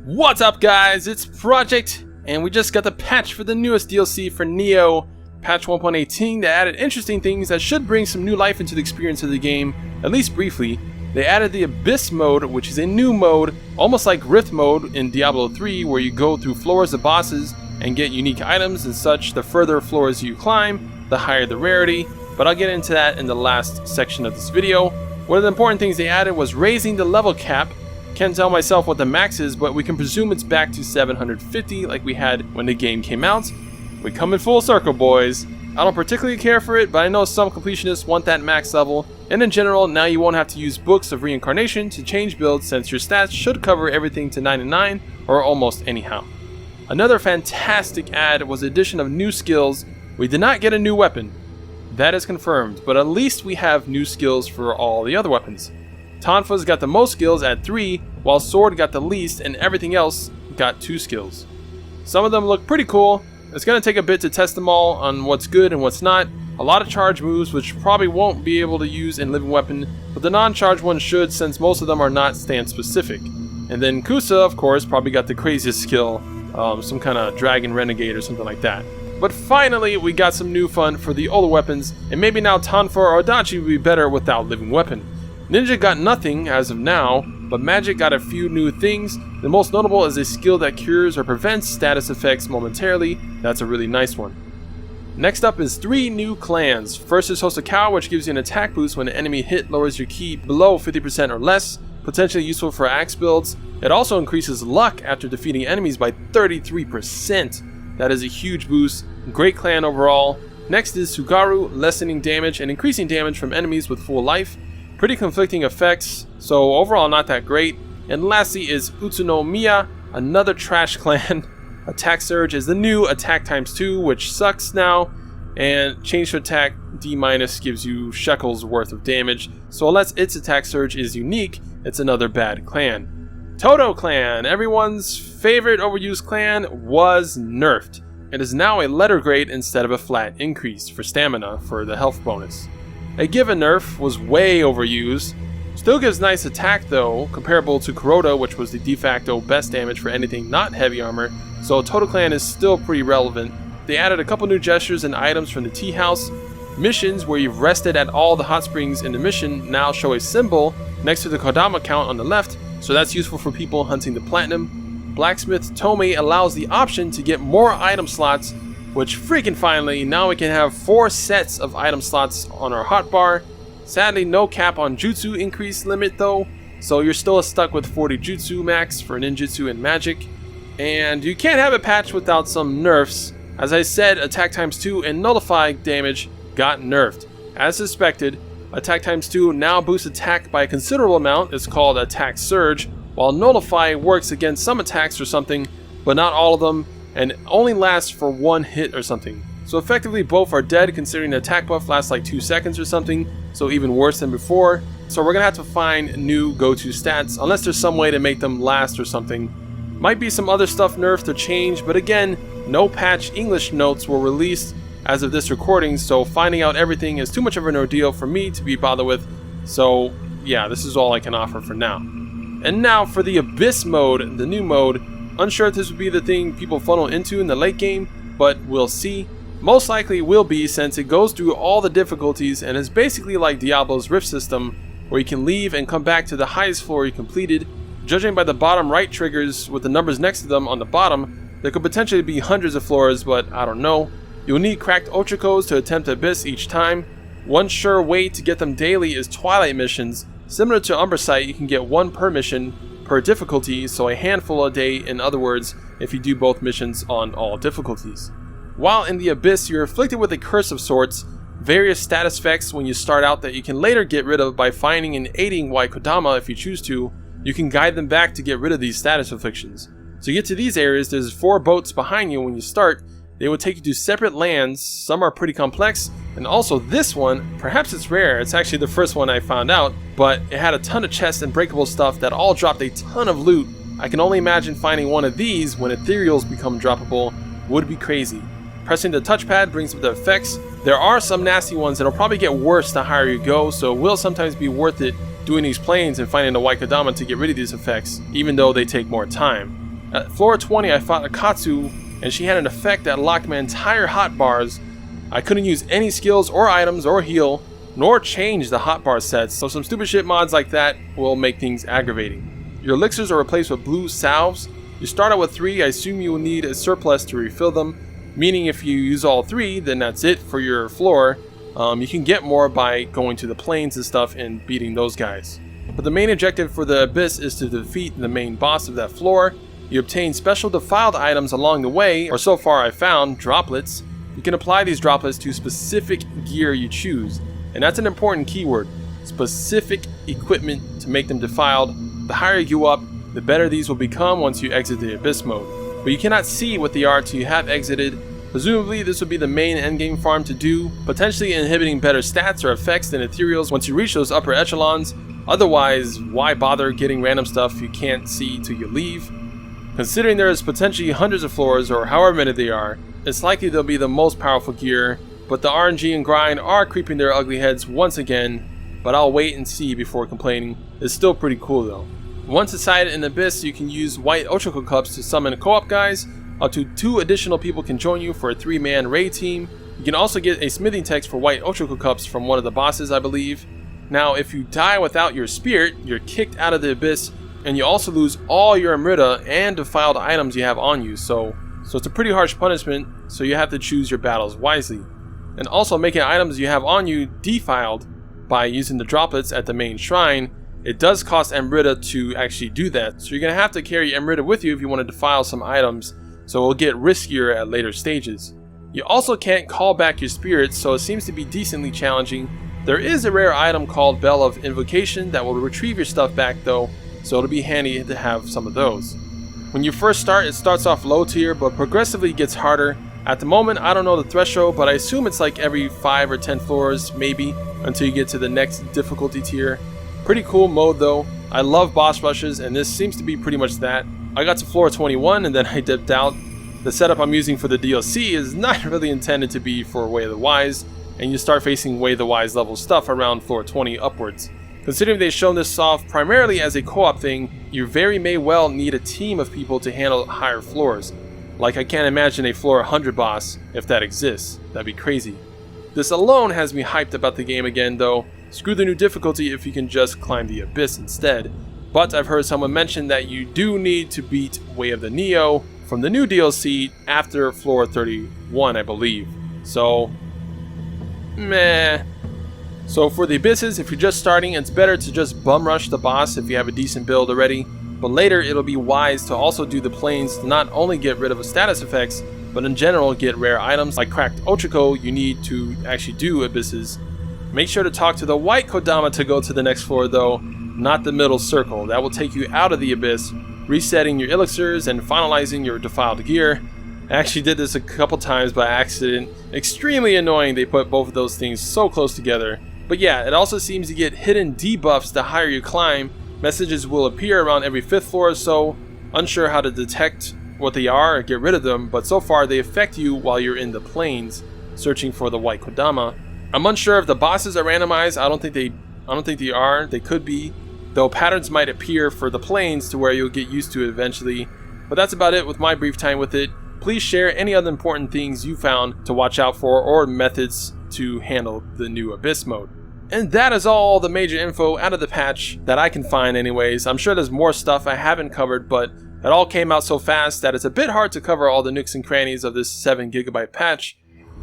What's up guys, it's Project, and we just got the patch for the newest DLC for Nioh, patch 1.18 that added interesting things that should bring some new life into the experience of the game, at least briefly. They added the Abyss mode, which is a new mode, almost like Rift mode in Diablo 3, where you go through floors of bosses and get unique items and such. The further floors you climb, the higher the rarity, but I'll get into that in the last section of this video. One of the important things they added was raising the level cap. Can't tell myself what the max is, but we can presume it's back to 750 like we had when the game came out. We come in full circle, boys. I don't particularly care for it, but I know some completionists want that max level, and in general, now you won't have to use Books of Reincarnation to change builds since your stats should cover everything to 99 or almost anyhow. Another fantastic add was the addition of new skills. We did not get a new weapon. That is confirmed, but at least we have new skills for all the other weapons. Tonfa's got the most skills at 3, while Sword got the least and everything else got 2 skills. Some of them look pretty cool. It's going to take a bit to test them all on what's good and what's not. A lot of charge moves which probably won't be able to use in Living Weapon, but the non-charge ones should, since most of them are not stand specific. And then Kusa, of course, probably got the craziest skill, some kind of Dragon Renegade or something like that. But finally, we got some new fun for the older weapons, and maybe now Tonfa or Adachi would be better without Living Weapon. Ninja got nothing as of now, but Magic got a few new things. The most notable is a skill that cures or prevents status effects momentarily. That's a really nice one. Next up is 3 new clans. First is Hosokawa, which gives you an attack boost when an enemy hit lowers your ki below 50% or less, potentially useful for axe builds. It also increases luck after defeating enemies by 33%. That is a huge boost. Great clan overall. Next is Sugaru, lessening damage and increasing damage from enemies with full life. Pretty conflicting effects, so overall not that great. And lastly is Utsunomiya, another trash clan. Attack Surge is the new attack times 2, which sucks now, and change to attack D- gives you shekels worth of damage, so unless its attack surge is unique, it's another bad clan. Toto clan, everyone's favorite overused clan, was nerfed. It is now a letter grade instead of a flat increase for stamina for the health bonus. A given nerf was way overused. Still gives nice attack though, comparable to Kuroda, which was the de facto best damage for anything not heavy armor, so Toto Clan is still pretty relevant. They added a couple new gestures and items from the tea house. Missions where you've rested at all the hot springs in the mission now show a symbol next to the Kodama count on the left, so that's useful for people hunting the platinum. Blacksmith Tomei allows the option to get more item slots, which freaking finally, now we can have 4 sets of item slots on our hotbar. Sadly, no cap on jutsu increase limit though, so you're still stuck with 40 jutsu max for ninjutsu and magic. And you can't have a patch without some nerfs. As I said, attack times 2 and nullify damage got nerfed. As suspected, attack times 2 now boosts attack by a considerable amount. It's called attack surge, while nullify works against some attacks or something, but not all of them, and only lasts for 1 hit or something. So effectively both are dead, considering the attack buff lasts like 2 seconds or something, so even worse than before. So we're gonna have to find new go-to stats, unless there's some way to make them last or something. Might be some other stuff nerfed or changed, but again, no patch English notes were released as of this recording, so finding out everything is too much of an ordeal for me to be bothered with. So yeah, this is all I can offer for now. And now for the Abyss mode, the new mode. Unsure if this would be the thing people funnel into in the late game, but we'll see. Most likely it will be, since it goes through all the difficulties and is basically like Diablo's Rift system, where you can leave and come back to the highest floor you completed. Judging by the bottom right triggers with the numbers next to them on the bottom, there could potentially be hundreds of floors, but I don't know. You'll need cracked Ultra codes to attempt Abyss each time. One sure way to get them daily is Twilight missions. Similar to Umbrasight, you can get 1 per mission per difficulty, so a handful a day, in other words, if you do both missions on all difficulties. While in the Abyss, you're afflicted with a curse of sorts, various status effects when you start out that you can later get rid of by finding and aiding White Kodama if you choose to. You can guide them back to get rid of these status afflictions. To get to these areas, there's 4 boats behind you when you start. They will take you to separate lands. Some are pretty complex, and also this one, perhaps it's rare, it's actually the first one I found out, but it had a ton of chests and breakable stuff that all dropped a ton of loot. I can only imagine finding one of these when ethereals become droppable would be crazy. Pressing the touchpad brings up the effects. There are some nasty ones that'll probably get worse the higher you go, so it will sometimes be worth it doing these planes and finding the White Kodama to get rid of these effects, even though they take more time. At floor 20 I fought Akatsu, and she had an effect that locked my entire hotbars. I couldn't use any skills or items or heal, nor change the hotbar sets, so some stupid shit mods like that will make things aggravating. Your elixirs are replaced with blue salves. You start out with 3, I assume you will need a surplus to refill them, meaning if you use all 3, then that's it for your floor. You can get more by going to the plains and stuff and beating those guys. But the main objective for the Abyss is to defeat the main boss of that floor. You obtain special defiled items along the way, or so far I found, droplets. You can apply these droplets to specific gear you choose, and that's an important keyword, specific equipment to make them defiled. The higher you go up, the better these will become once you exit the Abyss mode. But you cannot see what they are till you have exited. Presumably this would be the main endgame farm to do, potentially inhibiting better stats or effects than ethereals once you reach those upper echelons. Otherwise, why bother getting random stuff you can't see till you leave? Considering there is potentially hundreds of floors, or however many they are, it's likely they'll be the most powerful gear, but the RNG and grind are creeping their ugly heads once again, but I'll wait and see before complaining. It's still pretty cool though. Once inside in Abyss, you can use white Ochoko cups to summon co-op guys. Up to 2 additional people can join you for a 3-man raid team. You can also get a smithing text for white Ochoko cups from one of the bosses, I believe. Now, if you die without your spirit, you're kicked out of the Abyss, and you also lose all your Amrita and defiled items you have on you, so it's a pretty harsh punishment, so you have to choose your battles wisely. And also making items you have on you defiled by using the droplets at the main shrine, it does cost Amrita to actually do that, so you're going to have to carry Amrita with you if you want to defile some items, so it'll get riskier at later stages. You also can't call back your spirits, so it seems to be decently challenging. There is a rare item called Bell of Invocation that will retrieve your stuff back though, so it'll be handy to have some of those. When you first start, it starts off low tier, but progressively gets harder. At the moment, I don't know the threshold, but I assume it's like every 5 or 10 floors, maybe, until you get to the next difficulty tier. Pretty cool mode though. I love boss rushes, and this seems to be pretty much that. I got to floor 21 and then I dipped out. The setup I'm using for the DLC is not really intended to be for Way of the Wise, and you start facing Way of the Wise level stuff around floor 20 upwards. Considering they've shown this off primarily as a co-op thing, you very may well need a team of people to handle higher floors. Like I can't imagine a floor 100 boss, if that exists. That'd be crazy. This alone has me hyped about the game again though. Screw the new difficulty if you can just climb the Abyss instead. But I've heard someone mention that you do need to beat Way of the Nioh from the new DLC after floor 31, I believe. So, meh. So for the Abysses, if you're just starting, it's better to just bum rush the boss if you have a decent build already. But later it'll be wise to also do the plains to not only get rid of status effects, but in general get rare items like cracked Ochoko you need to actually do Abysses. Make sure to talk to the white Kodama to go to the next floor though, not the middle circle. That will take you out of the Abyss, resetting your elixirs and finalizing your defiled gear. I actually did this a couple times by accident. Extremely annoying they put both of those things so close together. But yeah, it also seems to get hidden debuffs the higher you climb. Messages will appear around every 5th floor or so. Unsure how to detect what they are or get rid of them, but so far they affect you while you're in the plains, searching for the white Kodama. I'm unsure if the bosses are randomized. I don't think they are. They could be, though patterns might appear for the plains to where you'll get used to it eventually. But that's about it with my brief time with it. Please share any other important things you found to watch out for or methods to handle the new Abyss mode. And that is all the major info out of the patch that I can find anyways. I'm sure there's more stuff I haven't covered, but it all came out so fast that it's a bit hard to cover all the nooks and crannies of this 7GB patch.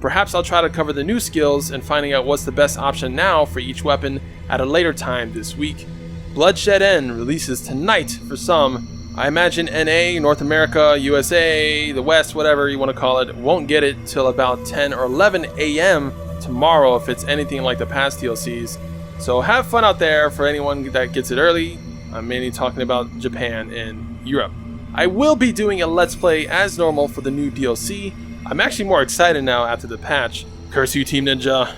Perhaps I'll try to cover the new skills and finding out what's the best option now for each weapon at a later time this week. Bloodshed N releases tonight for some. I imagine NA, North America, USA, the West, whatever you want to call it, won't get it till about 10 or 11 a.m. tomorrow if it's anything like the past DLCs. So have fun out there for anyone that gets it early. I'm mainly talking about Japan and Europe. I will be doing a Let's Play as normal for the new DLC. I'm actually more excited now after the patch. Curse you, Team Ninja.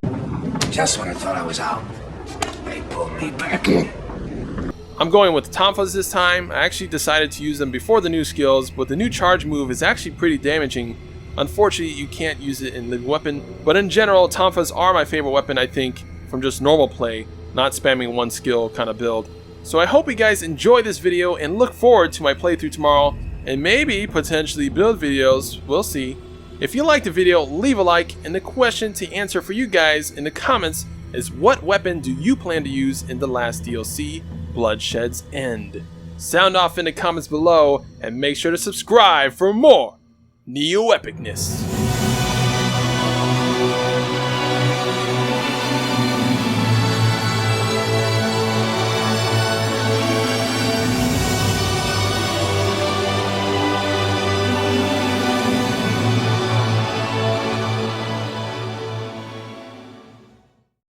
Just when I thought I was out, they pulled me back in. I'm going with Tonfas this time. I actually decided to use them before the new skills, but the new charge move is actually pretty damaging. Unfortunately, you can't use it in living weapon, but in general, Tonfas are my favorite weapon, I think, from just normal play, not spamming one skill kind of build. So I hope you guys enjoy this video and look forward to my playthrough tomorrow. and maybe potentially build videos, we'll see. If you liked the video, leave a like, and the question to answer for you guys in the comments is what weapon do you plan to use in the last DLC, Bloodshed's End? Sound off in the comments below, and make sure to subscribe for more Nioh epicness.